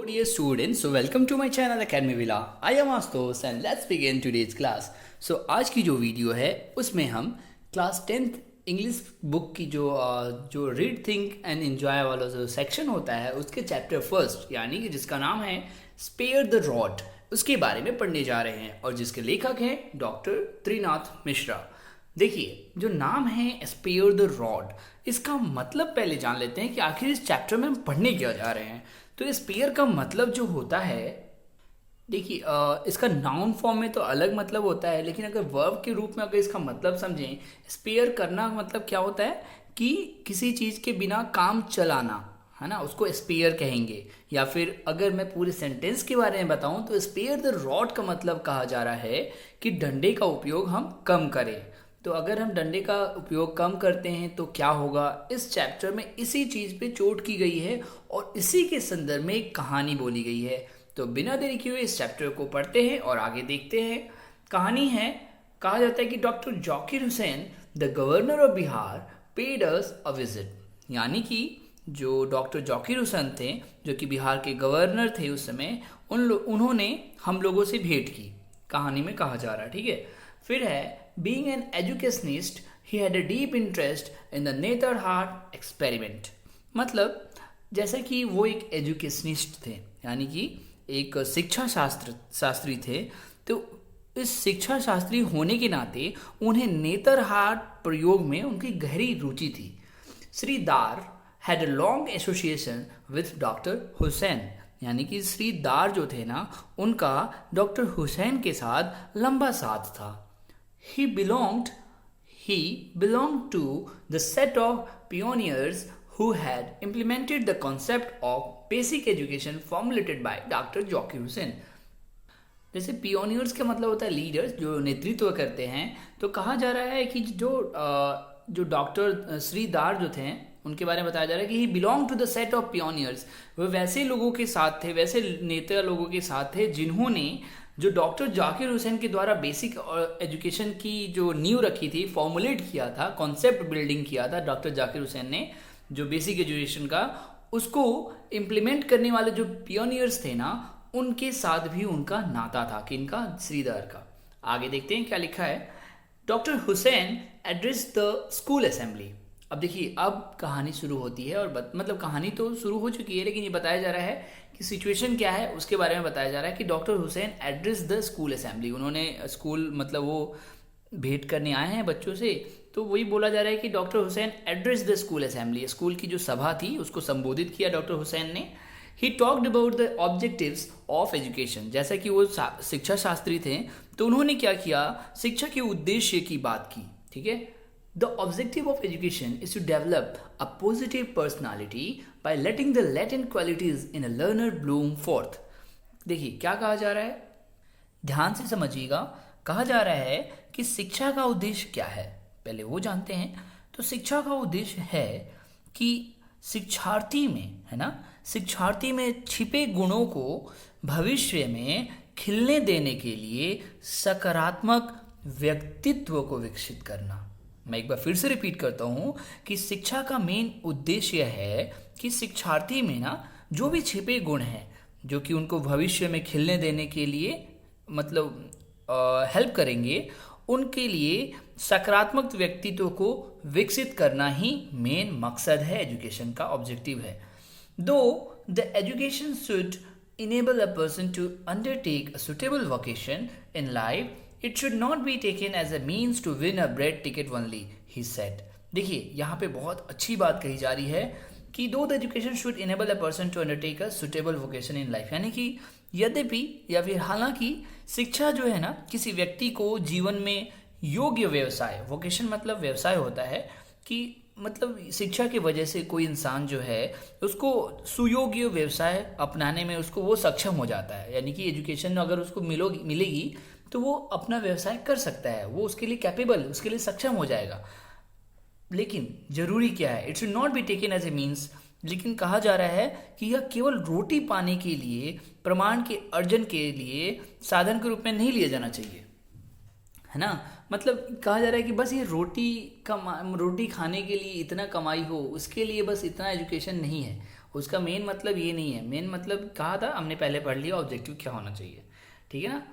Dear students, so welcome to my channel Academy Villa. I am Astos and let's begin today's class. So आज की जो video है उसमें हम class 10th English book की जो रीड थिंक एंड एंजॉय वाला जो सेक्शन होता है उसके चैप्टर फर्स्ट यानी कि जिसका नाम है स्पेयर द रॉड, उसके बारे में पढ़ने जा रहे हैं और जिसके लेखक हैं डॉक्टर त्रिनाथ मिश्रा। देखिए, जो नाम है स्पेयर द रॉड, इसका मतलब पहले जान लेते हैं कि आखिर इस चैप्टर में हम पढ़ने क्या जा रहे हैं। तो स्पेयर का मतलब जो होता है, देखिए इसका नाउन फॉर्म में तो अलग मतलब होता है, लेकिन अगर वर्ब के रूप में अगर इसका मतलब समझें, स्पेयर करना मतलब क्या होता है कि किसी चीज़ के बिना काम चलाना, है ना, उसको स्पेयर कहेंगे। या फिर अगर मैं पूरे सेंटेंस के बारे में बताऊं तो स्पेयर द रॉड का मतलब कहा जा रहा है कि डंडे का उपयोग हम कम करें। तो अगर हम डंडे का उपयोग कम करते हैं तो क्या होगा, इस चैप्टर में इसी चीज़ पे चोट की गई है और इसी के संदर्भ में एक कहानी बोली गई है। तो बिना देरी किए हुए इस चैप्टर को पढ़ते हैं और आगे देखते हैं। कहानी है, कहा जाता है कि doctor Zakir Hussain the governor of Bihar paid us a visit, यानी कि जो डॉक्टर जाकिर हुसैन थे जो कि बिहार के गवर्नर थे उस समय, उन्होंने हम लोगों से भेंट की, कहानी में कहा जा रहा है। ठीक है, फिर है Being an educationist, he had a deep interest in the Netarhat experiment. मतलब जैसा कि वो एक एजुकेशनिस्ट थे, यानी कि एक शिक्षा शास्त्री थे, तो इस शिक्षा शास्त्री होने के नाते उन्हें नेतरहाट प्रयोग में उनकी गहरी रुचि थी। श्री दार had a long association with doctor Hussain, यानी कि श्री दार जो थे ना, उनका डॉक्टर हुसैन के साथ लंबा साथ था। He belonged to the set of pioneers who had implemented the concept of basic education formulated by Dr. Zakir Hussain. जैसे पियोनियर्स का मतलब होता है लीडर्स, जो नेतृत्व करते हैं। तो कहा जा रहा है कि जो डॉक्टर श्रीदार जो थे उनके बारे में बताया जा रहा है कि he belong to the set of pioneers, वो वैसे लोगों के साथ थे, वैसे नेता लोगों के साथ थे जिन्होंने जो डॉक्टर जाकिर हुसैन के द्वारा बेसिक एजुकेशन की जो नींव रखी थी, फॉर्मुलेट किया था, कॉन्सेप्ट बिल्डिंग किया था डॉक्टर जाकिर हुसैन ने, जो बेसिक एजुकेशन का, उसको इम्प्लीमेंट करने वाले जो पियोनियर्स थे ना, उनके साथ भी उनका नाता था, कि इनका श्रीधर का। आगे देखते हैं क्या लिखा है। Doctor Hussain address the school assembly. अब देखिए, अब कहानी शुरू होती है और मतलब कहानी तो शुरू हो चुकी है, लेकिन ये बताया जा रहा है कि सिचुएशन क्या है उसके बारे में बताया जा रहा है कि doctor Hussain address the school assembly, उन्होंने स्कूल मतलब वो भेंट करने आए हैं बच्चों से, तो वही बोला जा रहा है कि doctor Hussain address the school assembly, school की जो सभा थी उसको संबोधित किया डॉक्टर हुसैन ने। He talked about the objectives of education, जैसा कि वो शिक्षा शास्त्री थे तो उन्होंने क्या किया, शिक्षा के उद्देश्य की बात की। ठीक है, The objective of education is to develop a positive personality by letting the latent qualities in a learner bloom forth. देखिए क्या कहा जा रहा है, ध्यान से समझिएगा। कहा जा रहा है कि शिक्षा का उद्देश्य क्या है, पहले वो जानते हैं। तो शिक्षा का उद्देश्य है कि शिक्षार्थी में, है ना, शिक्षार्थी में छिपे गुणों को भविष्य में खिलने देने के लिए सकारात्मक व्यक्तित्व को विकसित करना। मैं एक बार फिर से रिपीट करता हूँ कि शिक्षा का मेन उद्देश्य है कि शिक्षार्थी में ना जो भी छिपे गुण हैं जो कि उनको भविष्य में खिलने देने के लिए मतलब हेल्प करेंगे, उनके लिए सकारात्मक व्यक्तित्व को विकसित करना ही मेन मकसद है, एजुकेशन का ऑब्जेक्टिव है। Though the education should enable a person to undertake a suitable vocation in life, It should not be taken as a means to win a bread ticket only, he said. देखिए, यहाँ पे बहुत अच्छी बात कही जा रही है कि though the education should enable a person to undertake a suitable vocation in life, यानी कि यद्यपि या फिर हालांकि शिक्षा जो है ना किसी व्यक्ति को जीवन में योग्य व्यवसाय, वोकेशन मतलब व्यवसाय होता है, कि मतलब शिक्षा की वजह से कोई इंसान जो है उसको सुयोग्य व्यवसाय अपनाने में उसको वो सक्षम हो जाता है, यानी कि एजुकेशन अगर उसको मिलेगी तो वो अपना व्यवसाय कर सकता है, वो उसके लिए कैपेबल, उसके लिए सक्षम हो जाएगा। लेकिन जरूरी क्या है, it should not be taken as a means, लेकिन कहा जा रहा है कि यह केवल रोटी पाने के लिए, प्रमाण के अर्जन के लिए साधन के रूप में नहीं लिया जाना चाहिए, है ना। मतलब कहा जा रहा है कि बस ये रोटी खाने के लिए इतना कमाई हो, उसके लिए बस इतना एजुकेशन नहीं है। उसका मेन मतलब ये नहीं है, मेन मतलब कहा था हमने पहले पढ़ लिया ऑब्जेक्टिव क्या होना चाहिए, ठीक है ना।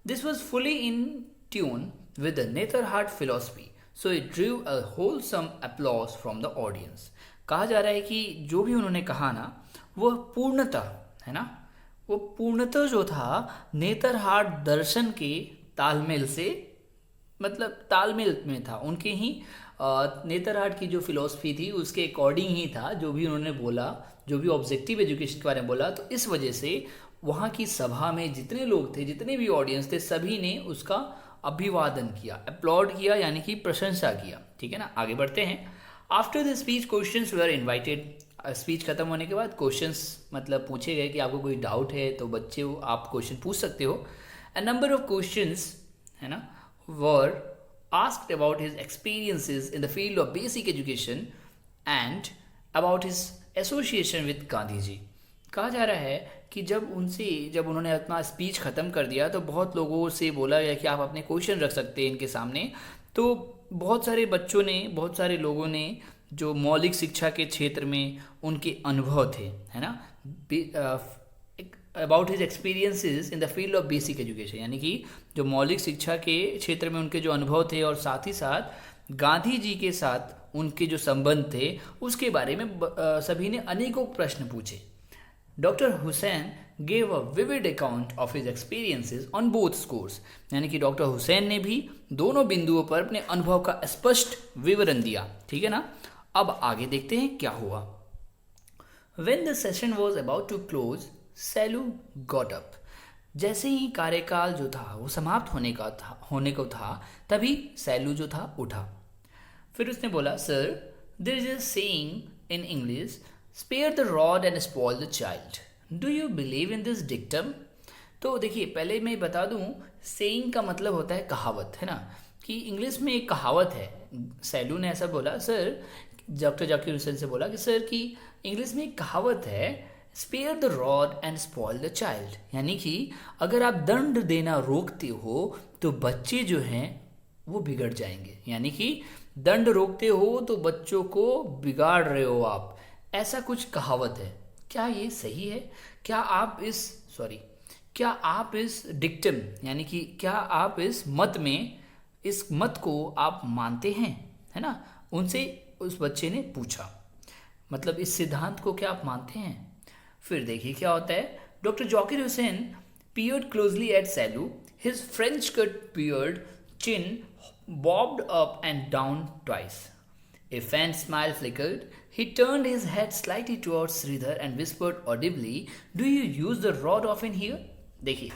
This was fully in tune with the Netherhart philosophy so it drew a wholesome applause from the audience. कहा जा रहा है कि जो भी उन्होंने कहा ना वह पूर्णतः, है ना, वो पूर्णतः जो था नेतरहाट दर्शन के तालमेल से, मतलब तालमेल में था, उनके ही नेतरहाट की जो फिलॉसफी थी उसके अकॉर्डिंग ही था जो भी उन्होंने बोला, जो भी ऑब्जेक्टिव एजुकेशन के बारे में बोला। तो इस वजह से वहाँ की सभा में जितने लोग थे, जितने भी ऑडियंस थे, सभी ने उसका अभिवादन किया, अपलॉड किया, यानी कि प्रशंसा किया, ठीक है ना। आगे बढ़ते हैं। After the speech questions were invited. Speech खत्म होने के बाद क्वेश्चंस मतलब पूछे गए कि आपको कोई डाउट है तो बच्चे आप क्वेश्चन पूछ सकते हो। अ नंबर ऑफ क्वेश्चंस, है ना, वर asked about his experiences in the field of basic education and about his association with Gandhi ji. कहा जा रहा है कि जब उन्होंने अपना स्पीच ख़त्म कर दिया तो बहुत लोगों से बोला गया कि आप अपने क्वेश्चन रख सकते हैं इनके सामने। तो बहुत सारे बच्चों ने, बहुत सारे लोगों ने जो मौलिक शिक्षा के क्षेत्र में उनके अनुभव थे, है ना, about his experiences in the field of basic education, यानी कि जो मौलिक शिक्षा के क्षेत्र में उनके जो अनुभव थे और साथ ही साथ गांधी जी के साथ उनके जो संबंध थे उसके बारे में सभी ने अनेकों प्रश्न पूछे। Doctor Hussain gave a vivid account of his experiences on both scores, यानी कि डॉक्टर हुसैन ने भी दोनों बिंदुओं पर अपने अनुभव का स्पष्ट विवरण दिया, ठीक है ना। अब आगे देखते हैं क्या हुआ। When the session was about to close, Selu got up। जैसे ही कार्यकाल जो था वो समाप्त होने को था तभी सैलू जो था उठा। फिर उसने बोला, sir there is a saying in English, spare the rod and spoil the child, do you believe in this dictum. तो देखिए पहले मैं बता दूं, सेइंग का मतलब होता है कहावत, है ना, कि इंग्लिश में एक कहावत है। सैलू ने ऐसा बोला, सर, डॉक्टर जाकिर हुसैन से बोला कि सर की इंग्लिश में एक कहावत है, spare the rod and spoil the child, यानी कि अगर आप दंड देना रोकते हो तो बच्चे जो हैं वो बिगड़ जाएंगे, यानी कि दंड रोकते हो तो बच्चों को बिगाड़ रहे हो आप, ऐसा कुछ कहावत है। क्या ये सही है? क्या आप इस डिक्टम, यानी कि क्या आप इस मत को आप मानते हैं, है ना, उनसे उस बच्चे ने पूछा, मतलब इस सिद्धांत को क्या आप मानते हैं। फिर देखिए क्या होता है। Doctor Zakir Hussain peered closely at Salu, his French cut beard chin bobbed up and down twice. A faint smile flickered. He turned his head slightly towards Sridhar and whispered audibly, "Do you use the rod often here?" देखिए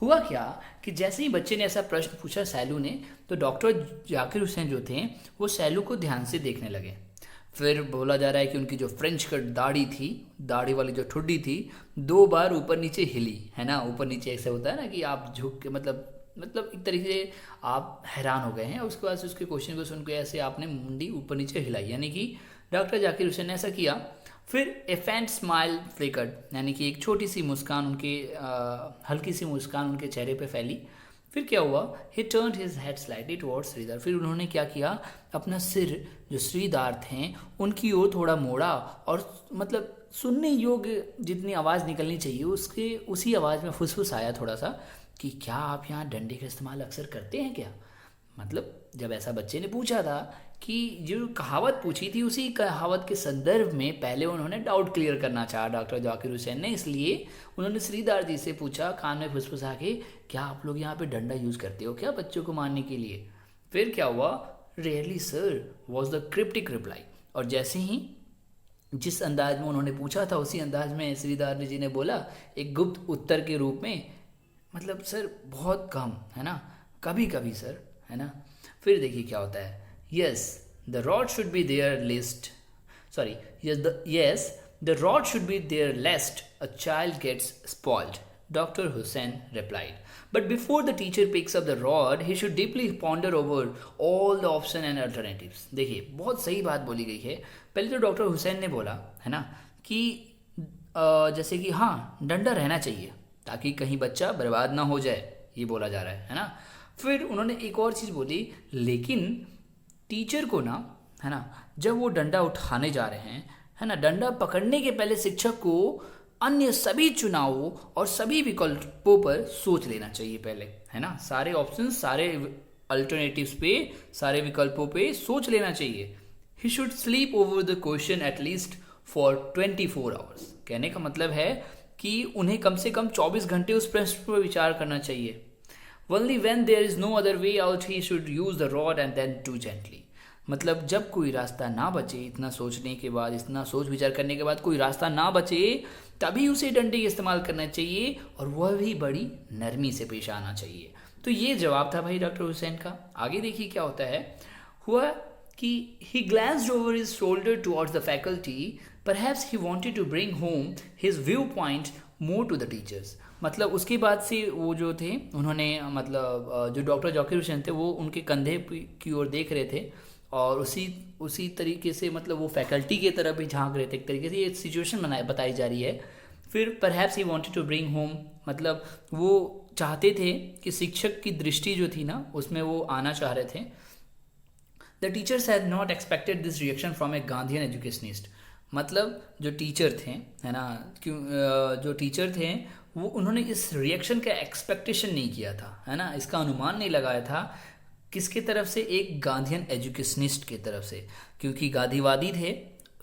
हुआ क्या कि जैसे ही बच्चे ने ऐसा प्रश्न पूछा सैलू ने, तो डॉक्टर जाकिर हुसैन जो थे वो सैलू को ध्यान से देखने लगे। फिर बोला जा रहा है कि उनकी जो फ्रेंच कट दाढ़ी थी, दाढ़ी वाली जो ठुड्डी थी, 2 बार ऊपर नीचे हिली, है ना, ऊपर नीचे ऐसे होता है ना कि आप झुक के मतलब एक तरीके से आप हैरान हो गए हैं, उसके बाद उसके क्वेश्चन को सुन के ऐसे आपने मुंडी ऊपर नीचे हिलाई, यानी कि डॉक्टर जाकिर हुसैन ने ऐसा किया। फिर ए फैंट स्माइल फ्लिकर्ड, यानी कि एक छोटी सी मुस्कान उनके हल्की सी मुस्कान उनके चेहरे पे फैली। फिर क्या हुआ, he turned his head slightly towards Sridhar. फिर उन्होंने क्या किया, अपना सिर जो श्रीदार थे उनकी ओर थोड़ा मोड़ा और मतलब सुनने योग्य जितनी आवाज़ निकलनी चाहिए उसी आवाज़ में फुसफुसाया थोड़ा सा कि क्या आप यहाँ डंडे का इस्तेमाल अक्सर करते हैं क्या। मतलब जब ऐसा बच्चे ने पूछा था कि जो कहावत पूछी थी उसी कहावत के संदर्भ में पहले उन्होंने डाउट क्लियर करना चाहा डॉक्टर जाकिर हुसैन ने, इसलिए उन्होंने श्रीदार जी से पूछा कान में फुसफुसा के, क्या आप लोग यहाँ पे डंडा यूज़ करते हो क्या बच्चों को मारने के लिए। फिर क्या हुआ, really sir was the cryptic reply. और जैसे ही जिस अंदाज में उन्होंने पूछा था उसी अंदाज में श्रीदार जी ने बोला एक गुप्त उत्तर के रूप में, मतलब सर बहुत कम, है ना, कभी कभी सर, है ना। फिर देखिए क्या होता है, yes the rod should be there lest a child gets spoiled, Dr. Hussain replied. But before the teacher picks up the rod, he should deeply ponder over all the options and alternatives. देखिए बहुत सही बात बोली गई है। पहले तो doctor Hussain ने बोला, है ना, कि जैसे कि हाँ डंडा रहना चाहिए ताकि कहीं बच्चा बर्बाद ना हो जाए, ये बोला जा रहा है ना। फिर उन्होंने एक और चीज़ बोली, लेकिन टीचर को ना, है ना, जब वो डंडा उठाने जा रहे हैं, है ना। डंडा पकड़ने के पहले शिक्षक को अन्य सभी चुनावों और सभी विकल्पों पर सोच लेना चाहिए पहले, है ना। सारे ऑप्शन, सारे अल्टरनेटिव्स पे, सारे विकल्पों पे सोच लेना चाहिए। He should sleep over the question at least for 24 hours. कहने का मतलब है कि उन्हें कम से कम 24 घंटे उस प्रश्न पर विचार करना चाहिए। Only when there is no other way out he should use the rod and then too gently। मतलब जब कोई रास्ता ना बचे, इतना सोचने के बाद, इतना सोच विचार करने के बाद कोई रास्ता ना बचे, तभी उसे डंडे का इस्तेमाल करना चाहिए और वह भी बड़ी नरमी से पेश आना चाहिए। तो ये जवाब था भाई डॉक्टर हुसैन का। आगे देखिए क्या होता है। हुआ कि he glanced over his shoulder towards the faculty, perhaps he wanted to bring home his viewpoint more to the teachers। मतलब उसके बाद से वो जो थे, उन्होंने मतलब जो डॉक्टर जाकिर हुसैन थे वो उनके कंधे की ओर देख रहे थे और उसी तरीके से मतलब वो फैकल्टी की तरफ भी झांक रहे थे। एक तरीके से ये सिचुएशन बताई जा रही है। फिर perhaps he wanted to bring home, मतलब वो चाहते थे कि शिक्षक की दृष्टि जो थी ना उसमें वो आना चाह रहे थे। The teachers had not expected this reaction from A Gandhian educationist. मतलब जो टीचर थे, है ना, जो टीचर थे वो उन्होंने इस रिएक्शन का एक्सपेक्टेशन नहीं किया था, है ना, इसका अनुमान नहीं लगाया था। किसके तरफ से? एक गांधीयन एजुकेशनिस्ट के तरफ से, क्योंकि गांधीवादी थे,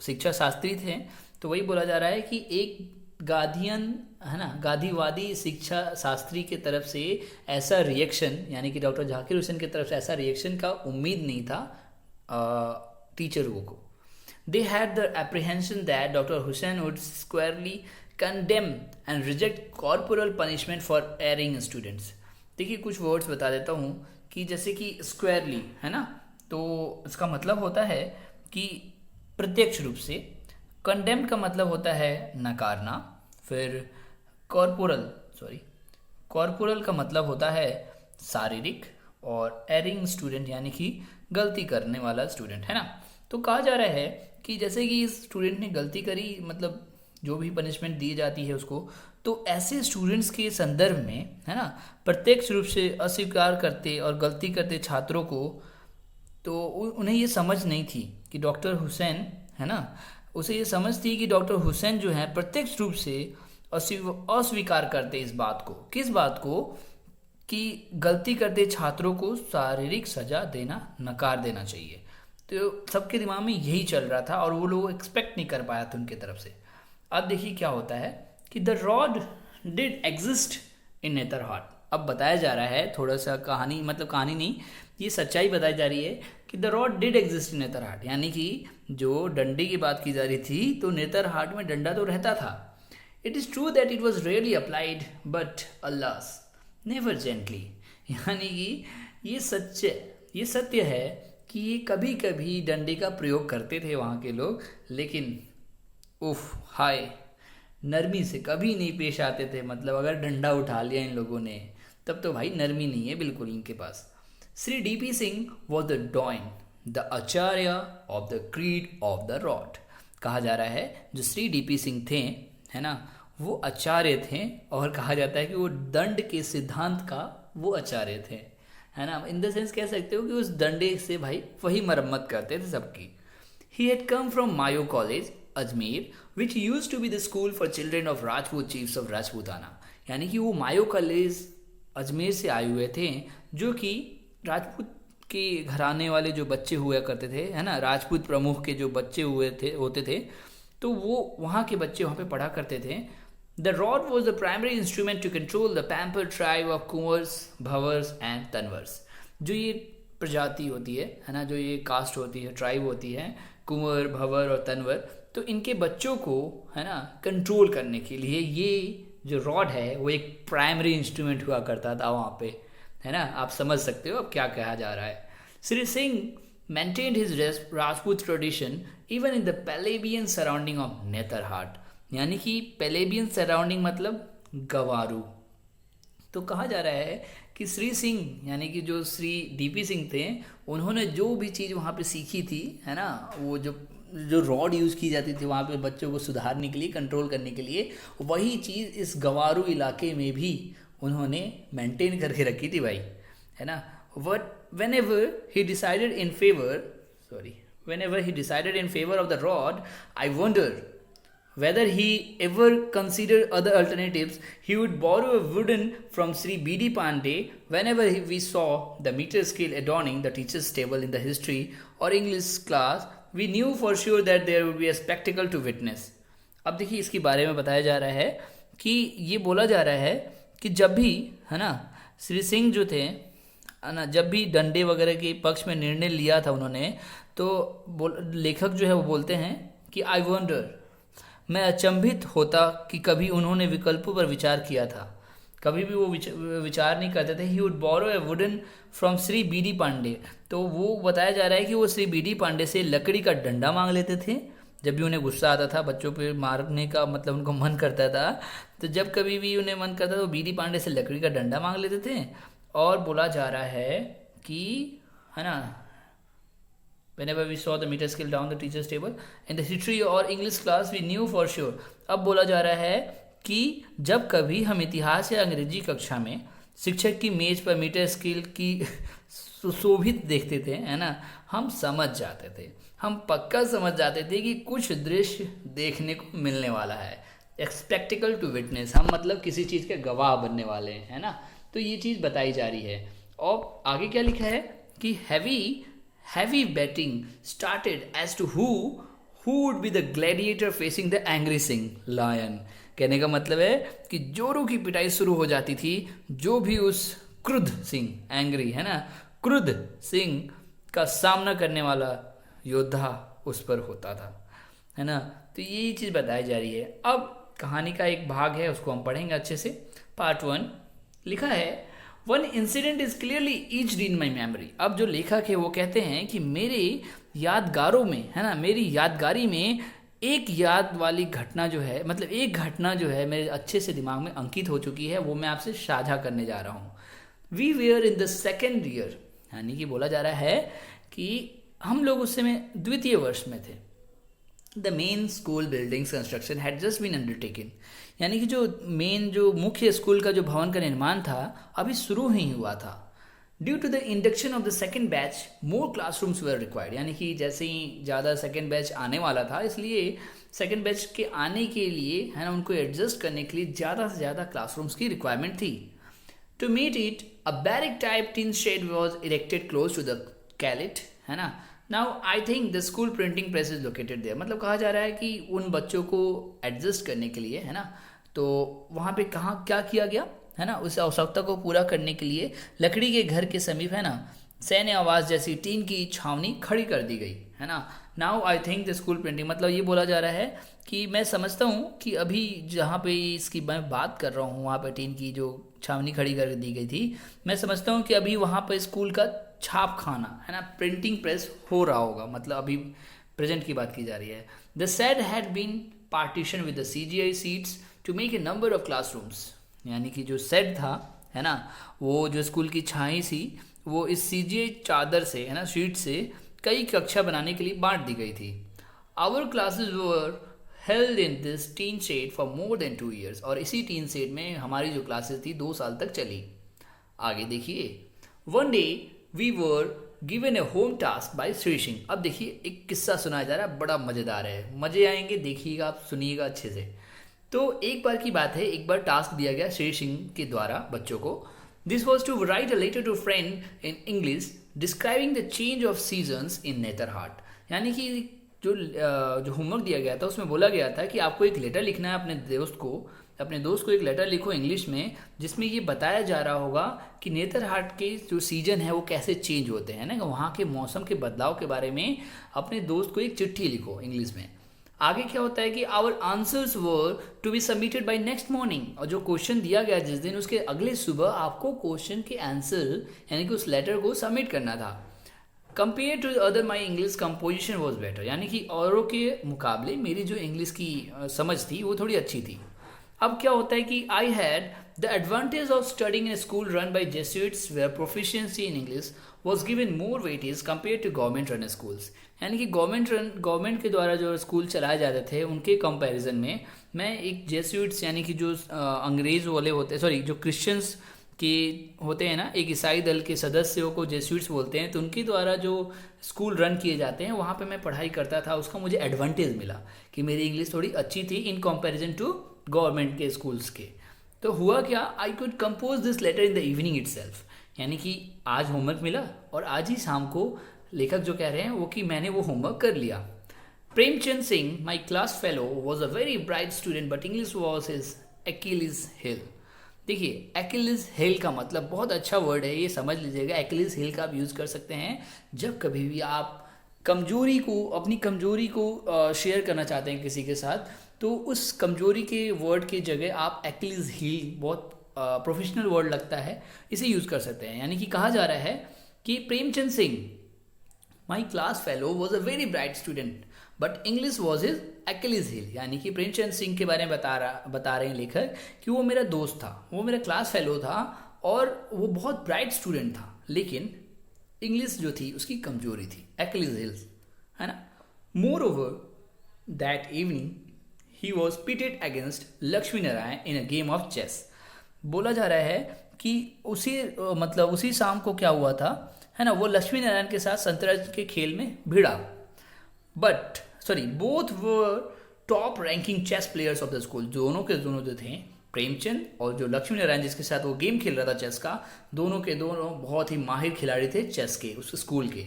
शिक्षा शास्त्री थे। तो वही बोला जा रहा है कि एक गांधीयन, है ना, गांधीवादी शिक्षा शास्त्री के तरफ से ऐसा रिएक्शन, यानी कि डॉक्टर जाकिर हुसैन की तरफ से ऐसा रिएक्शन का उम्मीद नहीं था टीचरों को। They had the apprehension that Dr. Hussain would squarely condemn and reject corporal punishment for erring students। देखिए कुछ वर्ड्स बता देता हूँ कि जैसे कि स्क्वायरली, है ना, तो इसका मतलब होता है कि प्रत्यक्ष रूप से। कंडेम का मतलब होता है नकारना। फिर कॉर्पोरल का मतलब होता है शारीरिक, और एरिंग स्टूडेंट यानी कि गलती करने वाला स्टूडेंट, है ना। तो कहा जा रहा है कि जैसे कि इस स्टूडेंट ने गलती करी, मतलब जो भी पनिशमेंट दी जाती है उसको, तो ऐसे स्टूडेंट्स के संदर्भ में, है ना, प्रत्यक्ष रूप से अस्वीकार करते और गलती करते छात्रों को, तो उन्हें ये समझ नहीं थी कि डॉक्टर हुसैन, है ना, उसे ये समझ थी कि डॉक्टर हुसैन जो है प्रत्यक्ष रूप से अस्वीकार करते इस बात को। किस बात को? कि गलती करते छात्रों को शारीरिक सजा देना, नकार देना चाहिए। तो सबके दिमाग में यही चल रहा था और वो लोग एक्सपेक्ट नहीं कर पाया था उनके तरफ से। अब देखिए क्या होता है कि the rod did exist in Netarhat. अब बताया जा रहा है थोड़ा सा कहानी, मतलब कहानी नहीं, ये सच्चाई बताई जा रही है कि the rod did exist in Netarhat, यानी कि जो डंडे की बात की जा रही थी तो नेतरहाट में डंडा तो रहता था। It is true that it was really applied but अल्लास never gently. यानी कि ये सत्य है कि ये कभी कभी डंडे का प्रयोग करते थे वहाँ के लोग, लेकिन हाय, नरमी से कभी नहीं पेश आते थे। मतलब अगर डंडा उठा लिया इन लोगों ने तब तो भाई नरमी नहीं है बिल्कुल इनके पास। Shri DP Singh was the doyen, the acharya of the creed of the rod. कहा जा रहा है जो श्री डीपी सिंह थे, है ना, वो आचार्य थे, और कहा जाता है कि वो दंड के सिद्धांत का वो आचार्य थे, है ना। इन द सेंस कह सकते हो कि उस डंडे से भाई वही मरम्मत करते थे सबकी। He had come from Mayo College Ajmer which use to be the school for children of Rajput chiefs of Rajputana. यानी कि वो मायो कॉलेज अजमेर से आए हुए थे, जो कि राजपूत के घराने वाले जो बच्चे हुआ करते थे, है ना, राजपूत प्रमुख के जो बच्चे होते थे, तो वो वहाँ के बच्चे वहाँ पे पढ़ा करते थे। The rod was the primary instrument to control the pampered tribe of Kunwars, Bhanwars and Tanwars. जो ये प्रजाति होती है ना, जो ये कास्ट होती है, ट्राइब होती है, कुंवर, भंवर और तनवर, तो इनके बच्चों को, है ना, कंट्रोल करने के लिए ये जो रॉड है वो एक प्राइमरी इंस्ट्रूमेंट हुआ करता था वहाँ पे, है ना। आप समझ सकते हो अब क्या कहा जा रहा है। Shri Singh maintained his Rajput tradition even in the plebeian surrounding of Netarhat. यानी कि प्लेबियन सराउंडिंग मतलब गवारू। तो कहा जा रहा है कि श्री सिंह, यानी कि जो श्री डीपी सिंह थे, उन्होंने जो भी चीज़ वहाँ पे सीखी थी, है ना, वो जो रॉड यूज़ की जाती थी वहाँ पे बच्चों को सुधारने के लिए, कंट्रोल करने के लिए, वही चीज़ इस गवारू इलाके में भी उन्होंने मेंटेन करके रखी थी भाई, है ना। Whenever he decided in favor whenever he decided in favor of the rod, I wonder whether he ever considered other alternatives. He would borrow a wooden from Sri B.D. Pandey whenever we saw the meter scale adorning the teacher's table in the history or English class. We knew for sure that there would be a spectacle to witness. अब देखिए इसके बारे में बताया जा रहा है कि ये बोला जा रहा है कि जब भी, है ना, श्री सिंह जो थे, है ना, जब भी डंडे वगैरह के पक्ष में निर्णय लिया था उन्होंने, तो लेखक जो है वो बोलते हैं कि आई वंडर, मैं अचंभित होता कि कभी उन्होंने विकल्पों पर विचार किया था। कभी भी वो विचार नहीं करते थे। He would borrow a wooden from Shri B D Pandey, तो वो बताया जा रहा है कि वो श्री बी डी पांडे से लकड़ी का डंडा मांग लेते थे जब भी उन्हें गुस्सा आता था, बच्चों पे मारने का मतलब उनको मन करता था, तो जब कभी भी उन्हें मन करता था तो बी डी पांडे से लकड़ी का डंडा मांग लेते थे। और बोला जा रहा है कि, है ना, whenever we saw the meter scale down the teacher's table in the history or English class we knew for sure। अब बोला जा रहा है कि जब कभी हम इतिहास या अंग्रेजी कक्षा में शिक्षक की मेज पर मीटर स्केल की सुशोभित देखते थे, है ना, हम समझ जाते थे, हम पक्का समझ जाते थे कि कुछ दृश्य देखने को मिलने वाला है। एक्सपेक्टिकल टू विटनेस, हम मतलब किसी चीज़ के गवाह बनने वाले हैं, है ना। तो ये चीज़ बताई जा रही है। और आगे क्या लिखा है कि heavy betting started as to who would be the gladiator facing the angry lion। कहने का मतलब है कि जोरों की पिटाई शुरू हो जाती थी, जो भी उस क्रुद्ध सिंह, एंग्री, है ना, क्रुद्ध सिंह का सामना करने वाला योद्धा उस पर होता था, है ना। तो ये चीज़ बताई जा रही है। अब कहानी का एक भाग है, उसको हम पढ़ेंगे अच्छे से। पार्ट 1 लिखा है, one incident is clearly etched in my memory. अब जो लेखक है वो कहते हैं कि मेरे यादगारों में, है ना, मेरी यादगारी में एक याद वाली घटना जो है, मतलब एक घटना जो है मेरे अच्छे से दिमाग में अंकित हो चुकी है, वो मैं आपसे साझा करने जा रहा हूँ। We were in the second year, यानी कि बोला जा रहा है कि हम लोग उस समय द्वितीय वर्ष में थे। The main school buildings construction had just been undertaken, यानी कि जो मुख्य स्कूल का जो भवन का निर्माण था अभी शुरू ही हुआ था। Due to the induction of the second batch more classrooms were required, यानी कि जैसे ही ज़्यादा सेकेंड बैच आने वाला था, इसलिए सेकेंड बैच के आने के लिए, है ना, उनको एडजस्ट करने के लिए ज़्यादा से ज़्यादा क्लासरूम्स की रिक्वायरमेंट थी। To meet it a barrack type tin shed was erected close to the chalet, है ना। Now I think the school printing press is located there, मतलब कहा जा रहा है कि उन बच्चों को एडजस्ट करने के लिए, है ना, तो वहाँ पे कहाँ क्या किया गया, है ना, उस आवश्यकता को पूरा करने के लिए लकड़ी के घर के समीप, है ना, सैन्य आवास जैसी टीन की छावनी खड़ी कर दी गई, है ना। Now I think the school printing, मतलब ये बोला जा रहा है कि मैं समझता हूँ कि अभी जहाँ पे इसकी मैं बात कर रहा हूँ, वहाँ पर टीन की जो छावनी खड़ी कर दी गई थी, मैं समझता हूँ कि अभी वहाँ पर स्कूल का छाप खाना, है ना, प्रिंटिंग प्रेस हो रहा होगा, मतलब अभी प्रेजेंट की बात की जा रही है। The shed had been partition with the CGI sheets to make a number of classrooms, यानी कि जो सेट था, है ना, वो जो स्कूल की छाई थी वो इस CGI चादर से, है ना, शीट से कई कक्षा बनाने के लिए बांट दी गई थी। Our classes were held in this tin shed for more than 2 years, और इसी टीन शेड में हमारी जो क्लासेस थी 2 साल तक चली। आगे देखिए, one day we were given a home task by Shri Singh. अब देखिए एक किस्सा सुनाया जा रहा है, बड़ा मज़ेदार है, मज़े आएंगे, देखिएगा आप, सुनिएगा अच्छे से। तो एक बार की बात है, एक बार टास्क दिया गया श्री सिंह के द्वारा बच्चों को। This was to write a letter to friend in English describing the change of seasons in Netarhat, यानी कि जो होमवर्क दिया गया था उसमें बोला गया था कि आपको एक लेटर लिखना है अपने दोस्त को एक लेटर लिखो इंग्लिश में, जिसमें ये बताया जा रहा होगा कि नेतरहाट के जो सीजन है वो कैसे चेंज होते हैं ना, वहाँ के मौसम के बदलाव के बारे में अपने दोस्त को एक चिट्ठी लिखो इंग्लिश में। आगे क्या होता है कि our answers were to be submitted by next morning, और जो क्वेश्चन दिया गया जिस दिन, उसके अगले सुबह आपको क्वेश्चन के आंसर यानी कि उस लेटर को सबमिट करना था। Compare to other my English composition was better, यानी कि औरों के मुकाबले मेरी जो इंग्लिश की समझ थी वो थोड़ी अच्छी थी। अब क्या होता है कि I had the advantage of studying in school run by Jesuits where proficiency in English was given more weightage compare to government run schools, यानी कि गवर्नमेंट के द्वारा जो स्कूल चलाए जाते थे उनके कंपैरिजन में मैं एक जेसुइट्स यानी कि जो अंग्रेज वाले होते, सॉरी, जो क्रिश्चियंस कि होते हैं ना, एक ईसाई दल के सदस्यों को जेsuits बोलते हैं, तो उनके द्वारा जो स्कूल रन किए जाते हैं वहाँ पे मैं पढ़ाई करता था। उसका मुझे एडवांटेज मिला कि मेरी इंग्लिश थोड़ी अच्छी थी इन कंपैरिजन टू गवर्नमेंट के स्कूल्स के। तो हुआ क्या, I could compose this letter in the evening itself, यानी कि आज होमवर्क मिला और आज ही शाम को लेखक जो कह रहे हैं वो कि मैंने वो होमवर्क कर लिया। Premchand Singh, my class fellow, was a very bright student but English was his Achilles heel। देखिए Achilles heel का मतलब बहुत अच्छा वर्ड है, ये समझ लीजिएगा। Achilles heel का आप यूज़ कर सकते हैं जब कभी भी आप कमजोरी को, अपनी कमजोरी को शेयर करना चाहते हैं किसी के साथ, तो उस कमजोरी के वर्ड की जगह आप Achilles heel, बहुत प्रोफेशनल वर्ड लगता है, इसे यूज़ कर सकते हैं। यानी कि कहा जा रहा है कि Premchand Singh, my class fellow, was a very bright student but English was his Achilles heel। यानी कि प्रेमचंद सिंह के बारे में बता रहे हैं लेखक कि वो मेरा दोस्त था, वो मेरा क्लास फेलो था और वो बहुत ब्राइट स्टूडेंट था, लेकिन इंग्लिश जो थी उसकी कमजोरी थी, Achilles heel, है ना। Moreover that evening he was pitted against Lakshmi Narayan in a game of chess. बोला जा रहा है कि उसी शाम को क्या हुआ था, है ना, वो लक्ष्मी नारायण के साथ शतरंज के खेल में भिड़ा। But both were top ranking chess players of the school. दोनों के दोनों जो थे, प्रेमचंद और जो लक्ष्मी नारायण जिसके साथ वो गेम खेल रहा था चेस का, दोनों के दोनों बहुत ही माहिर खिलाड़ी थे चेस के, उस स्कूल के।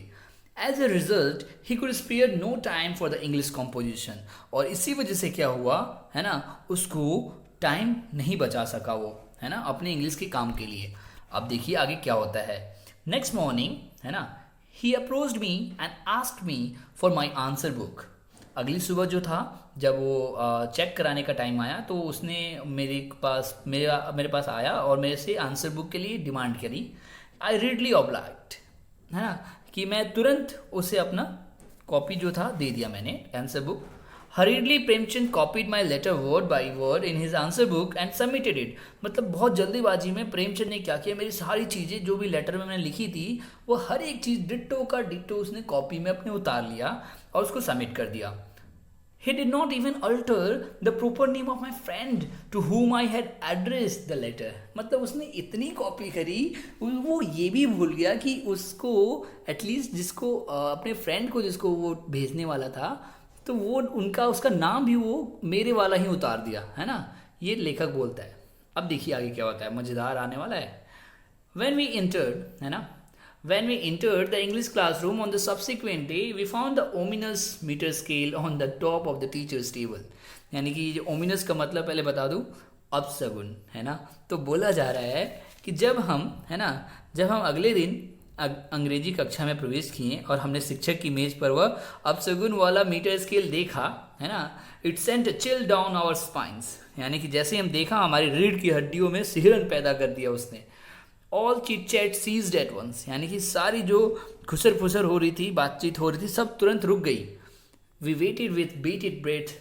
As a result he could spare no time for the English composition. और इसी वजह से क्या हुआ, है ना, उसको टाइम नहीं बचा सका वो, है ना, अपने इंग्लिश के काम के लिए। अब देखिए आगे क्या होता है। नेक्स्ट मॉर्निंग, है ना, he approached me and asked me for my answer book. अगली सुबह जो था, जब वो चेक कराने का टाइम आया, तो उसने मेरे पास आया और मेरे से आंसर बुक के लिए डिमांड करी। आई रीडली ऑब्लाइग्ड, है ना, कि मैं तुरंत उसे अपना कॉपी जो था दे दिया मैंने, answer book. Hurriedly Premchand copied my letter word by word in his answer book and submitted it. मतलब बहुत जल्दीबाजी में प्रेमचंद ने क्या किया, मेरी सारी चीज़ें जो भी लेटर में मैंने लिखी थी वो हर एक चीज़ डिट्टो का डिट्टो उसने कॉपी में अपने उतार लिया और उसको सबमिट कर दिया। He did not even alter the proper name of my friend to whom I had addressed the letter। मतलब उसने इतनी कॉपी करी, वो ये भी भूल गया कि उसको एटलीस्ट जिसको अपने फ्रेंड को जिसको वो भेजने वाला था, तो वो उसका नाम भी वो मेरे वाला ही उतार दिया, है ना। ये लेखक बोलता है। अब देखिए आगे क्या होता है, मज़ेदार आने वाला है। When we entered, है ना, When we entered the English classroom on the subsequent day, we found the ominous meter scale on the top of the teacher's table। यानी कि जो ominous का मतलब पहले बता दूँ, अपशगुन, है ना। तो बोला जा रहा है कि जब हम अगले दिन अंग्रेजी कक्षा में प्रवेश किए और हमने शिक्षक की मेज पर वह अपशगुन वाला मीटर स्केल देखा, है ना, it sent a chill down our spines. यानी कि जैसे हम देखा, हमारी रीढ़ की हड्डियों में सिहरन पैदा कर दिया उसने। All chit chat ceased at once, यानी कि सारी जो खुसर फुसर हो रही थी, बातचीत हो रही थी, सब तुरंत रुक गई। We waited with bated breath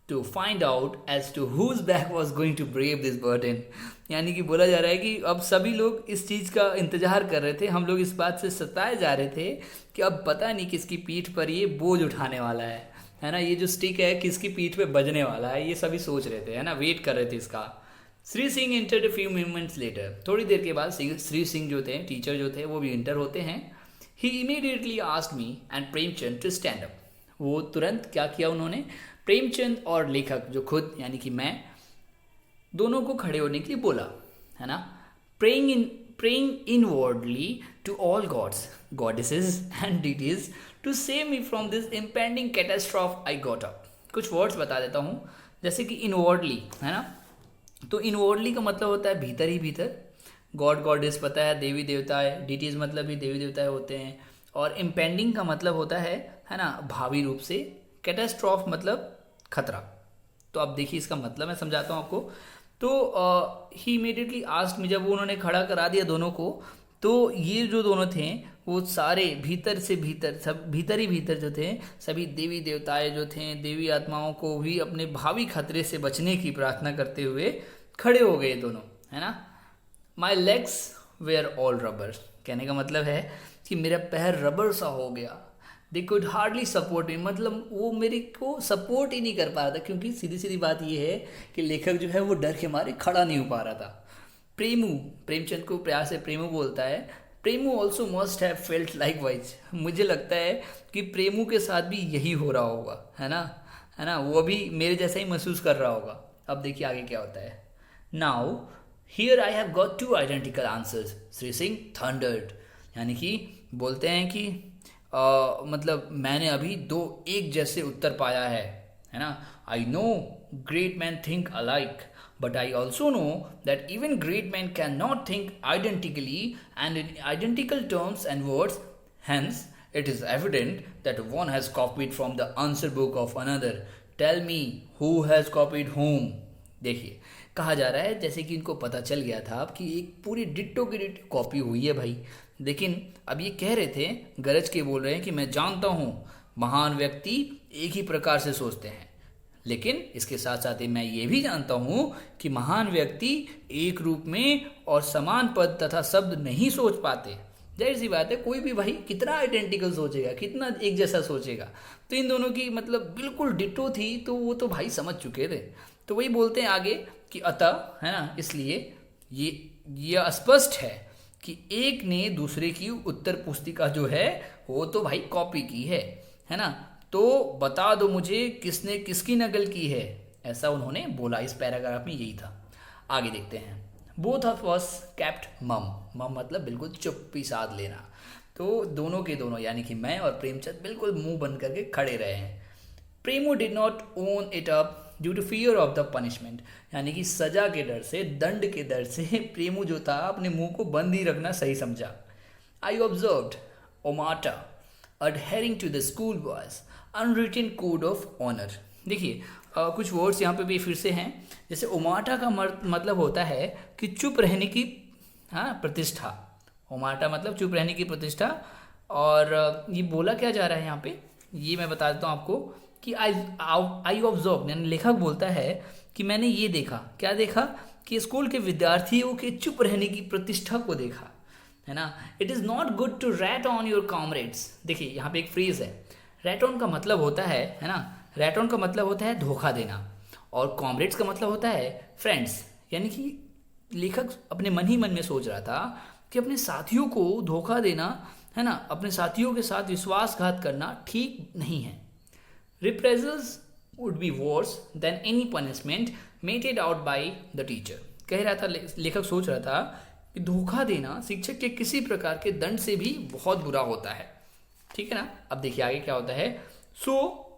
to find out as to whose back was going to brave this burden. यानी कि बोला जा रहा है कि अब सभी लोग इस चीज़ का इंतजार कर रहे थे, हम लोग इस बात से सताए जा रहे थे कि अब पता नहीं किसकी पीठ पर ये बोझ उठाने वाला है ना, ये जो स्टिक है किसकी पीठ पे बजने वाला है, ये सभी सोच रहे थे, है ना, वेट कर रहे थे इसका। Shri Singh entered a few moments later. थोड़ी देर के बाद श्री सिंह जो थे, टीचर जो थे, वो भी इंटर होते हैं। He immediately asked me and Premchand to stand up. वो तुरंत क्या किया उन्होंने, प्रेमचंद और लेखक जो खुद यानी कि मैं, दोनों को खड़े होने के लिए बोला, है ना। Praying inwardly to all gods, goddesses and deities to save me from this impending catastrophe I got up. कुछ वर्ड्स बता देता हूँ, जैसे कि इनवर्डली, है ना, तो इनवर्डली का मतलब होता है भीतर ही भीतर। गॉड गॉडेस पता है, देवी देवता है, डीटीज मतलब भी देवी देवता होते हैं। और इम्पेंडिंग का मतलब होता है ना, भावी रूप से। कैटास्ट्रॉफ मतलब खतरा। तो अब देखिए इसका मतलब मैं समझाता हूँ आपको। तो ही इमीडिएटली आस्क्ड मी, जब उन्होंने खड़ा करा दिया दोनों को, तो ये जो दोनों थे वो सारे भीतर से भीतर, सब भीतर ही भीतर जो थे, सभी देवी देवताएं जो थे, देवी आत्माओं को भी अपने भावी खतरे से बचने की प्रार्थना करते हुए खड़े हो गए दोनों, है ना। My legs were all rubber, कहने का मतलब है कि मेरा पैर रबर सा हो गया। They could hardly support me, मतलब वो मेरे को सपोर्ट ही नहीं कर पा रहा था, क्योंकि सीधी सीधी बात ये है कि लेखक जो है वो डर के मारे खड़ा नहीं हो पा रहा था। प्रेमू, प्रेमचंद को प्यार से प्रेमू बोलता है। Premu also must have felt likewise. मुझे लगता है कि प्रेमू के साथ भी यही हो रहा होगा, है ना, वो भी मेरे जैसा ही महसूस कर रहा होगा। अब देखिए आगे क्या होता है। Now here I have got 2 identical answers, Shri Singh thundered. यानी कि बोलते हैं कि मतलब मैंने अभी 2 एक जैसे उत्तर पाया है ना। I know great man think alike, but I also know that even great men cannot think identically and in identical terms and words. Hence, it is evident that one has copied from the answer book of another. Tell me who has copied whom. देखिए कहा जा रहा है जैसे कि इनको पता चल गया था अब कि एक पूरी डिट्टो की डिट्टो कॉपी हुई है भाई। लेकिन अब ये कह रहे थे, गरज के बोल रहे हैं कि मैं जानता हूँ महान व्यक्ति एक ही प्रकार से सोचते हैं, लेकिन इसके साथ साथ ही मैं ये भी जानता हूँ कि महान व्यक्ति एक रूप में और समान पद तथा शब्द नहीं सोच पाते। जाहिर सी बात है, कोई भी भाई कितना आइडेंटिकल सोचेगा, कितना एक जैसा सोचेगा। तो इन दोनों की मतलब बिल्कुल डिट्टो थी, तो वो तो भाई समझ चुके थे। तो वही बोलते हैं आगे कि अतः, है ना, इसलिए ये स्पष्ट है कि एक ने दूसरे की उत्तर पुस्तिका जो है वो तो भाई कॉपी की है ना। तो बता दो मुझे किसने किसकी नकल की है, ऐसा उन्होंने बोला। इस पैराग्राफ में यही था। आगे देखते हैं। बोथ ऑफ अस केप्ट मम। मम मतलब बिल्कुल चुप्पी साध लेना। तो दोनों के दोनों यानी कि मैं और प्रेमचंद बिल्कुल मुंह बंद करके खड़े रहे हैं। Premu did not own it up due to fear of the punishment. यानी कि सजा के डर से, दंड के डर से प्रेमू जो था अपने मुंह को बंद ही रखना सही समझा। I observed omerta adhering to the school boys unwritten code of honor। देखिए कुछ वर्ड्स यहाँ पे भी फिर से हैं। जैसे ओमाटा का मतलब होता है कि चुप रहने की प्रतिष्ठा। ओमाटा मतलब चुप रहने की प्रतिष्ठा। और ये बोला क्या जा रहा है यहाँ पे, ये मैं बता देता हूँ आपको कि आई ऑब्जर्व, यानी लेखक बोलता है कि मैंने ये देखा। क्या देखा? कि स्कूल के विद्यार्थियों के चुप रहने की प्रतिष्ठा को देखा, है ना। It is not good to rat on your comrades. देखिए यहाँ पे एक फ्रेज है, रैट ऑन का मतलब होता है ना, रैट ऑन का मतलब होता है धोखा देना, और कॉमरेड्स का मतलब होता है फ्रेंड्स। यानी कि लेखक अपने मन ही मन में सोच रहा था कि अपने साथियों को धोखा देना, है ना, अपने साथियों के साथ विश्वासघात करना ठीक नहीं है। Reprisals would be worse than any punishment meted out by the teacher. कह रहा था, लेखक सोच रहा था कि धोखा देना शिक्षक के किसी प्रकार के दंड से भी बहुत बुरा होता है। ठीक है ना। अब देखिए आगे क्या होता है। So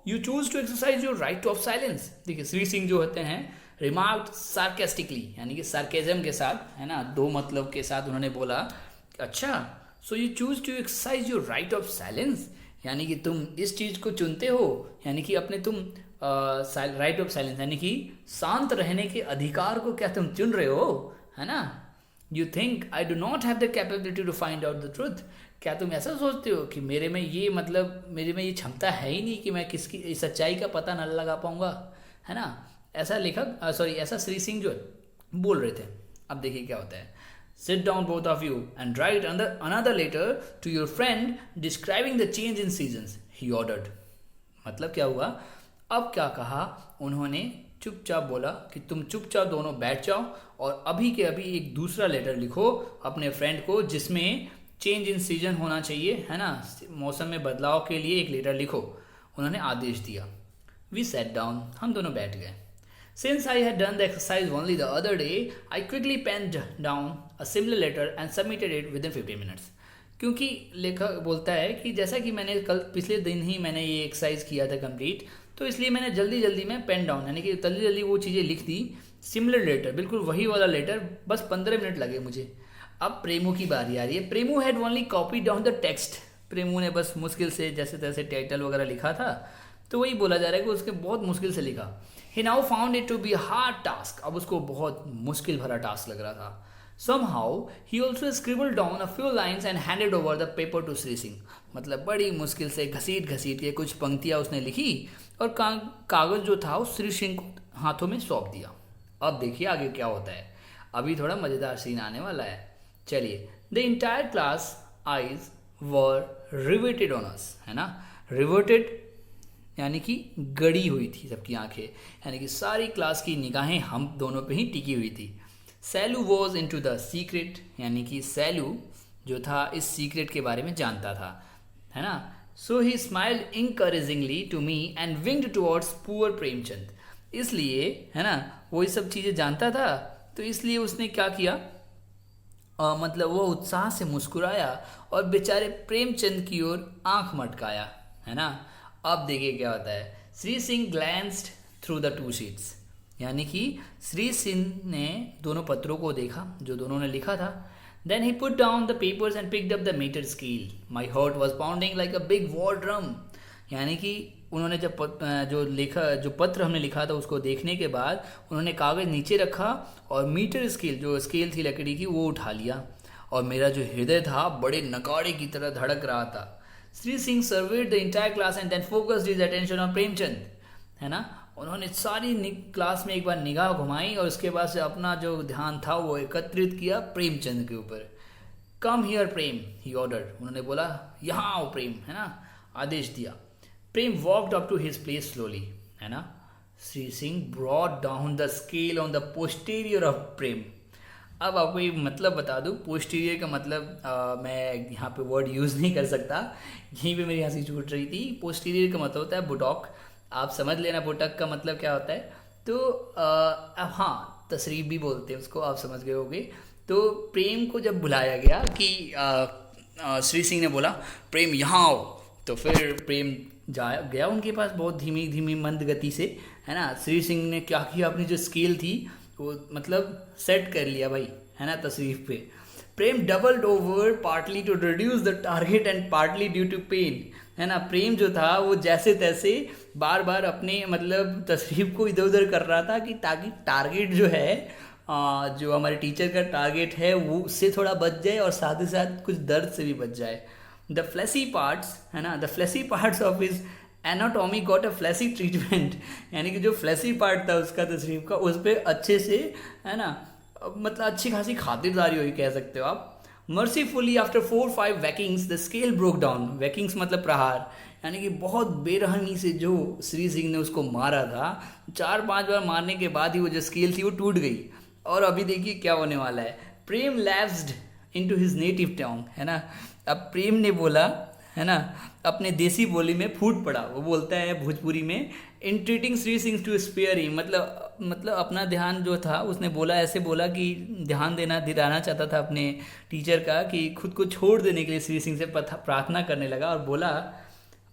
you choose to exercise your right of silence. देखिए श्री सिंह जो होते हैं रिमार्क्ड सार्केस्टिकली, यानी कि सार्केजम के साथ, है ना, दो मतलब के साथ उन्होंने बोला, अच्छा so you choose to exercise your right of silence, यानी कि तुम इस चीज को चुनते हो, यानी कि अपने तुम राइट ऑफ साइलेंस यानी कि शांत रहने के अधिकार को क्या तुम चुन रहे हो, है ना। You think I do not have the capability to find out the truth. क्या तुम ऐसा सोचते हो कि मेरे में ये क्षमता है ही नहीं कि मैं किसकी सच्चाई का पता न लगा पाऊंगा, है ना। ऐसा लेखक ऐसा श्री सिंह जो बोल रहे थे। अब देखिए क्या होता है। Sit down both of you and write another letter to your friend describing the change in seasons, he ordered. मतलब क्या हुआ, अब क्या कहा उन्होंने, चुपचाप बोला कि तुम चुपचाप दोनों बैठ जाओ और अभी के अभी एक दूसरा लेटर लिखो अपने फ्रेंड को जिसमें चेंज इन सीजन होना चाहिए, है ना, मौसम में बदलाव के लिए एक लेटर लिखो। उन्होंने आदेश दिया। वी सेट डाउन, हम दोनों बैठ गए। Since I had done the exercise only the other day I quickly penned down a similar letter and submitted it within 15 minutes. क्योंकि लेखक बोलता है कि जैसा कि मैंने कल पिछले दिन ही मैंने ये एक्सरसाइज किया था कंप्लीट, तो इसलिए मैंने जल्दी में पेन डाउन यानी कि जल्दी वो चीज़ें लिख दी। सिमिलर लेटर, बिल्कुल वही वाला लेटर, बस 15 मिनट लगे मुझे। अब प्रेमू की बारी आ रही है। Premu had only copy down the text. प्रेमू ने बस मुश्किल से जैसे तैसे टाइटल वगैरह लिखा था, तो वही बोला जा रहा है कि उसके बहुत मुश्किल से लिखा। He now found it to be hard task. अब उसको बहुत मुश्किल भरा टास्क लग रहा था। Somehow he also scribbled down a few lines and handed over the paper to Shri Singh. मतलब बड़ी मुश्किल से घसीट के कुछ पंक्तियां उसने लिखी और कागज जो था उस श्री सिंह को हाथों में सौंप दिया। अब देखिए आगे क्या होता है। अभी थोड़ा मजेदार सीन आने वाला है। चलिए। The entire class eyes were riveted on us, है ना। रिवर्टेड यानी कि गड़ी हुई थी सबकी आंखें, यानी कि सारी क्लास की निगाहें हम दोनों पे ही टिकी हुई थी। Sailu was in to the secret, यानी कि सैलू जो था इस सीक्रेट के बारे में जानता था, है ना. So he smiled encouragingly to me and winged towards poor Premchand. इसलिए, है ना, वो ये सब चीज़ें जानता था, तो इसलिए उसने क्या किया, मतलब वो उत्साह से मुस्कुराया और बेचारे प्रेमचंद की ओर आंख मटकाया, है ना. अब देखिए क्या होता है. Shri Singh glanced through the two sheets, यानी कि श्री सिंह ने दोनों पत्रों को देखा जो दोनों ने लिखा था. Then he put down the papers and picked up the meter scale. My heart was pounding like a big war drum. यानी कि उन्होंने जब जो पत्र हमने लिखा था उसको देखने के बाद उन्होंने कागज़ नीचे रखा और मीटर स्केल, जो स्केल थी लकड़ी की, वो उठा लिया और मेरा जो हृदय था बड़े नगाड़े की तरह धड़क रहा था. Shri Singh served the entire class and then focused his attention on Premchand, है ना. उन्होंने सारी क्लास में एक बार निगाह घुमाई और उसके बाद से अपना जो ध्यान था वो एकत्रित किया प्रेमचंद के ऊपर. Come here Prem, he ordered. उन्होंने बोला यहाँ आओ प्रेम, है ना, आदेश दिया. Prem walked up to his place slowly, है ना. Shri Singh brought down the scale on the posterior of Prem. अब आपको ये मतलब बता दूं, पोस्टीरियर का मतलब मैं यहाँ पे वर्ड यूज़ नहीं कर सकता, यहीं पे मेरी हंसी छूट रही थी. पोस्टीरियर का मतलब होता है बुटॉक, आप समझ लेना बुटक का मतलब क्या होता है. तो अब हाँ, तशरीफ भी बोलते हैं उसको, आप समझ गए होगे. तो प्रेम को जब बुलाया गया कि श्री सिंह ने बोला प्रेम यहाँ आओ, तो फिर प्रेम गया उनके पास बहुत धीमी धीमी मंद गति से, है ना. श्री सिंह ने क्या किया, अपनी जो स्केल थी वो मतलब सेट कर लिया भाई, है ना, तशरीफ पे. Prem doubled over partly to reduce the target and partly due to pain, है ना. प्रेम जो था वो जैसे तैसे बार बार अपने मतलब तशरीफ को इधर उधर कर रहा था कि ताकि टारगेट जो है, जो हमारे टीचर का टारगेट है, वो उससे थोड़ा बच जाए और साथ ही साथ कुछ दर्द से भी बच जाए. द फ्लैसी पार्ट्स, है ना, the fleshy parts of his anatomy got a fleshy treatment. यानी कि जो फ्लैसी पार्ट था उसका तशरीफ का, उस पर अच्छे से, है ना, मतलब अच्छी खासी खातिरदारी हुई कह सकते हो आप. Mercifully after 4-5 whackings the scale broke down. Whackings मतलब प्रहार, यानी कि बहुत बेरहमी से जो श्री सिंह ने उसको मारा था, 4-5 बार मारने के बाद ही वो जो स्केल थी वो टूट गई. और अभी देखिए क्या होने वाला है. प्रेम लैप्स्ड इनटू हिज नेटिव टंग, है ना. अब प्रेम ने बोला, है ना, अपने देसी बोली में फूट पड़ा. वो बोलता है भोजपुरी में, entreating Shri Singh to spare him, मतलब अपना ध्यान जो था उसने बोला, ऐसे बोला कि ध्यान दिलाना चाहता था अपने टीचर का, कि खुद को छोड़ देने के लिए श्री सिंह से प्रार्थना करने लगा और बोला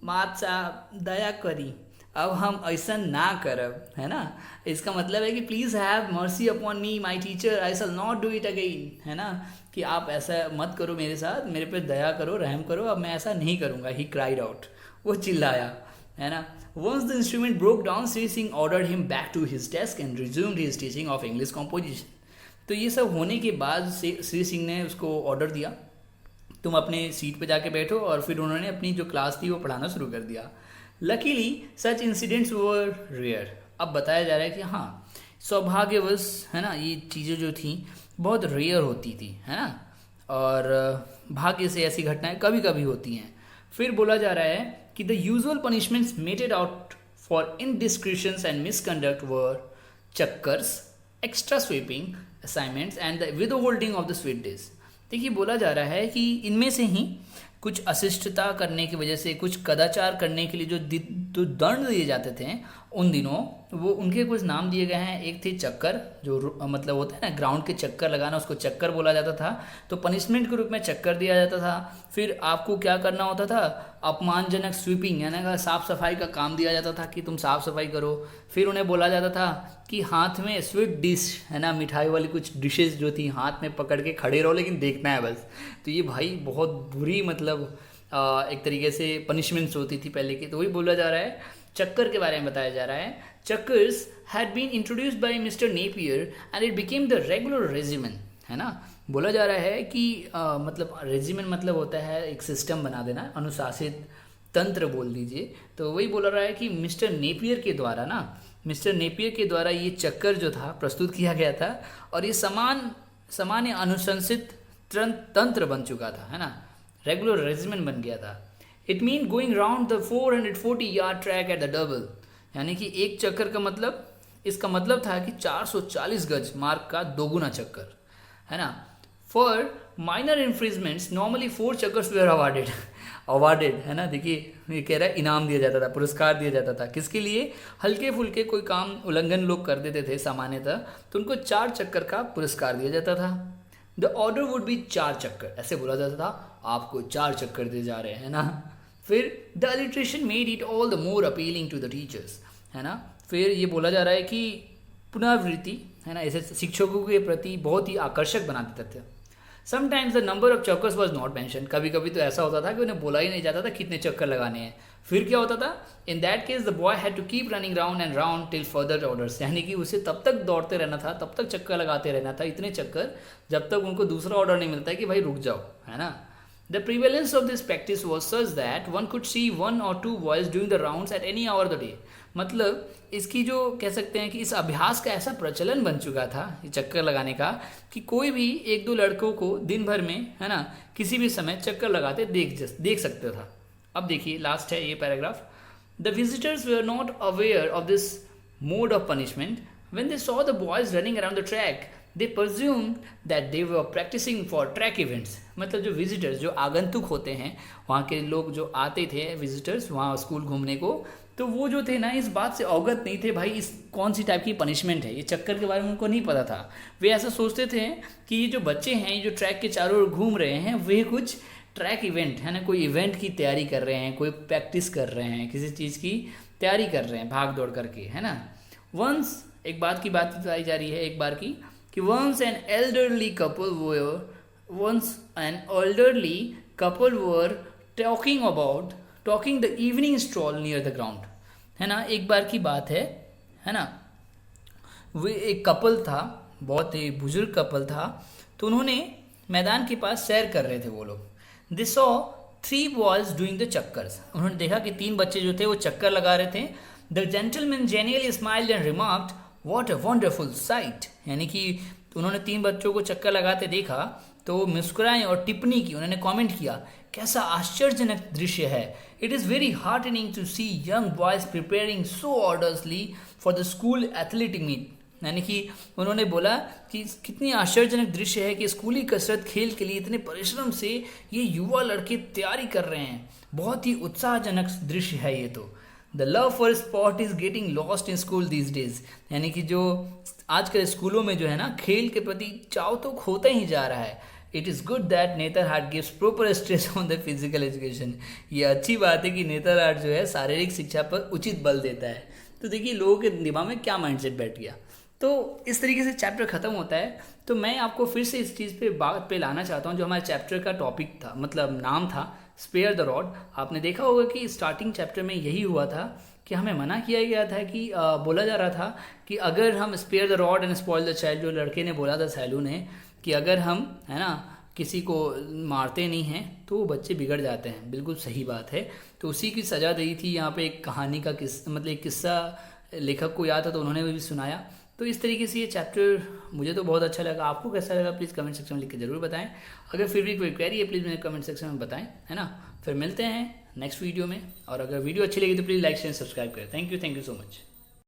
मात साहब दया करी, अब हम ऐसा ना करब, है ना. इसका मतलब है कि please have mercy upon me my teacher, I shall not do it again, है ना, कि आप ऐसा मत करो मेरे साथ, मेरे पे दया करो, रहम करो, अब मैं ऐसा नहीं करूँगा. ही क्राइड आउट, वो चिल्लाया, है ना. Once the instrument broke down Shri Singh ordered him back to his desk and resumed his teaching of English composition. तो ये सब होने के बाद श्री सिंह ने उसको ऑर्डर दिया, तुम अपने सीट पे जाके बैठो, और फिर उन्होंने अपनी जो क्लास थी वो पढ़ाना शुरू कर दिया. लकीली सच इंसिडेंट्स वर रेयर. अब बताया जा रहा है कि हाँ, सौभाग्यवश, है ना, ये चीज़ें जो थी बहुत रेयर होती थी, है ना, और भाग्य से ऐसी घटनाएं कभी कभी होती हैं. फिर बोला जा रहा है कि the usual punishments meted out for indiscretions and misconduct were chakkars, extra sweeping assignments and the withholding of the sweet dish. देखिए बोला जा रहा है कि इनमें से ही कुछ अशिष्टता करने की वजह से, कुछ कदाचार करने के लिए जो दंड दिए जाते थे उन दिनों, वो उनके कुछ नाम दिए गए हैं. एक थे चक्कर, जो मतलब होता है ना ग्राउंड के चक्कर लगाना, उसको चक्कर बोला जाता था. तो पनिशमेंट के रूप में चक्कर दिया जाता था. फिर आपको क्या करना होता था, अपमानजनक स्वीपिंग, यानी साफ सफाई का काम दिया जाता था कि तुम साफ सफाई करो. फिर उन्हें बोला जाता था कि हाथ में स्वीट डिश, है ना, मिठाई वाली कुछ डिशेस जो थी हाथ में पकड़ के खड़े रहो, लेकिन देखना है बस. तो ये भाई बहुत बुरी, मतलब एक तरीके से पनिशमेंट्स होती थी पहले की. तो वही बोला जा रहा है, चक्कर के बारे में बताया जा रहा है. Chakkars had been introduced by mister Napier and it became the regular regiment, है ना. बोला जा रहा है कि मतलब रेजिमेंट मतलब होता है एक सिस्टम बना देना, अनुशासित तंत्र बोल दीजिए. तो वही बोला रहा है कि मिस्टर नेपियर के द्वारा ये चक्कर जो था प्रस्तुत किया गया था, और ये सामान्य अनुशंसित तंत्र बन चुका था, है ना, रेगुलर रेजिमेंट बन गया था. It mean going round the 440 yard track at the double, यानी कि एक चक्कर का मतलब इसका मतलब था कि 440 गज मार्ग का दोगुना चक्कर, है ना। For minor infringements normally 4 chakkars were awarded, है ना। देखिए ये कह रहा है इनाम दिया जाता था, पुरस्कार दिया जाता था, किसके लिए? हल्के फुल्के कोई काम उल्लंघन लोग कर देते थे सामान्यतः, तो उनको 4 चक्कर का पुरस्कार दिया जाता था। द ऑर्डर वुड बी 4 चक्कर, ऐसे बोला जाता था, आपको 4 चक्कर दिए जा रहे हैं, है ना। फिर the alliteration made it all the more appealing to the teachers, है ना। फिर ये बोला जा रहा है कि पुनरावृत्ति, है ना, ऐसे शिक्षकों के प्रति बहुत ही आकर्षक बना देते थे। Sometimes the number of chakkars was not mentioned, कभी कभी तो ऐसा होता था कि उन्हें बोला ही नहीं जाता था कितने चक्कर लगाने हैं। फिर क्या होता था? In that case the boy had to keep running round and round till further orders, यानी कि उसे तब तक दौड़ते रहना था, तब तक चक्कर लगाते रहना था, इतने चक्कर जब तक उनको दूसरा ऑर्डर नहीं मिलता है कि भाई रुक जाओ, है ना। The prevalence of this practice was such that one could see 1 or 2 boys doing the rounds at any hour of the day. मतलब इसकी जो कह सकते हैं कि इस अभ्यास का ऐसा प्रचलन बन चुका था ये चक्कर लगाने का कि कोई भी 1-2 लड़कों को दिन भर में, है ना, किसी भी समय चक्कर लगाते देख सकते था। अब देखिए लास्ट है ये paragraph. The visitors were not aware of this mode of punishment when they saw the boys running around the track they presumed that they were practicing for track events। मतलब जो विजिटर्स, जो आगंतुक होते हैं, वहाँ के लोग जो आते थे विजिटर्स वहाँ स्कूल घूमने को, तो वो जो थे ना इस बात से अवगत नहीं थे भाई इस कौन सी टाइप की पनिशमेंट है, ये चक्कर के बारे में उनको नहीं पता था। वे ऐसा सोचते थे कि ये जो बच्चे हैं, ये जो ट्रैक के चारों ओर घूम रहे हैं, वे कुछ ट्रैक इवेंट, है ना, कोई इवेंट की तैयारी कर रहे हैं, कोई प्रैक्टिस कर रहे हैं, किसी चीज़ की तैयारी कर रहे हैं भाग दौड़ करके, है ना। वंस एक बात बताई जा रही है एक बार की कि once an elderly couple were talking the evening stroll near the ground, है ना। एक बार की बात है ना, वे एक कपल था, बहुत ही बुजुर्ग कपल था, तो उन्होंने मैदान के पास सैर कर रहे थे वो लोग। They saw 3 boys doing the चक्कर्स, उन्होंने देखा कि 3 बच्चे जो थे वो चक्कर लगा रहे थे। The gentleman genially smiled and remarked, What a wonderful sight, यानी कि उन्होंने 3 बच्चों को चक्कर लगाते देखा तो मुस्कुराएं और टिप्पणी की, उन्होंने कमेंट किया, कैसा आश्चर्यजनक दृश्य है। It is very heartening to see young boys preparing so orderly for the school athletic meet, यानी कि उन्होंने बोला कि कितनी आश्चर्यजनक दृश्य है कि स्कूली कसरत खेल के लिए इतने परिश्रम से ये युवा लड़के तैयारी कर रहे हैं। बहुत ही उत्साहजनक दृश्य है ये तो। The love for sport is getting lost in school these days, यानी कि जो आजकल स्कूलों में जो है ना खेल के प्रति चाव तो खोता ही जा रहा है। It is good that Netarhat gives proper stress on the physical education, ये अच्छी बात है कि नेतरहाट जो है शारीरिक शिक्षा पर उचित बल देता है। तो देखिए लोगों के दिमाग में क्या माइंडसेट बैठ गया। तो इस तरीके से चैप्टर ख़त्म होता है। तो मैं आपको फिर से इस चीज़ पे बात पे लाना चाहता हूँ जो हमारे चैप्टर का टॉपिक था, मतलब नाम था स्पेयर द रॉड। आपने देखा होगा कि स्टार्टिंग चैप्टर में यही हुआ था कि हमें मना किया गया था कि बोला जा रहा था कि अगर हम spare the rod and spoil the child, जो लड़के ने बोला था सैलू ने, कि अगर हम, है ना, किसी को मारते नहीं हैं तो वो बच्चे बिगड़ जाते हैं। बिल्कुल सही बात है। तो उसी की सज़ा दी थी यहाँ पे। एक कहानी का मतलब एक किस्सा लेखक को याद था तो उन्होंने भी सुनाया। तो इस तरीके से ये चैप्टर मुझे तो बहुत अच्छा लगा। आपको कैसा लगा प्लीज़ कमेंट सेक्शन में लिख के ज़रूर बताएं। अगर फिर भी कोई क्वेरी है प्लीज़ मेरे कमेंट सेक्शन में बताएं, है ना। फिर मिलते हैं नेक्स्ट वीडियो में। और अगर वीडियो अच्छी लगी तो प्लीज़ लाइक शेयर सब्सक्राइब करें। Thank you so much.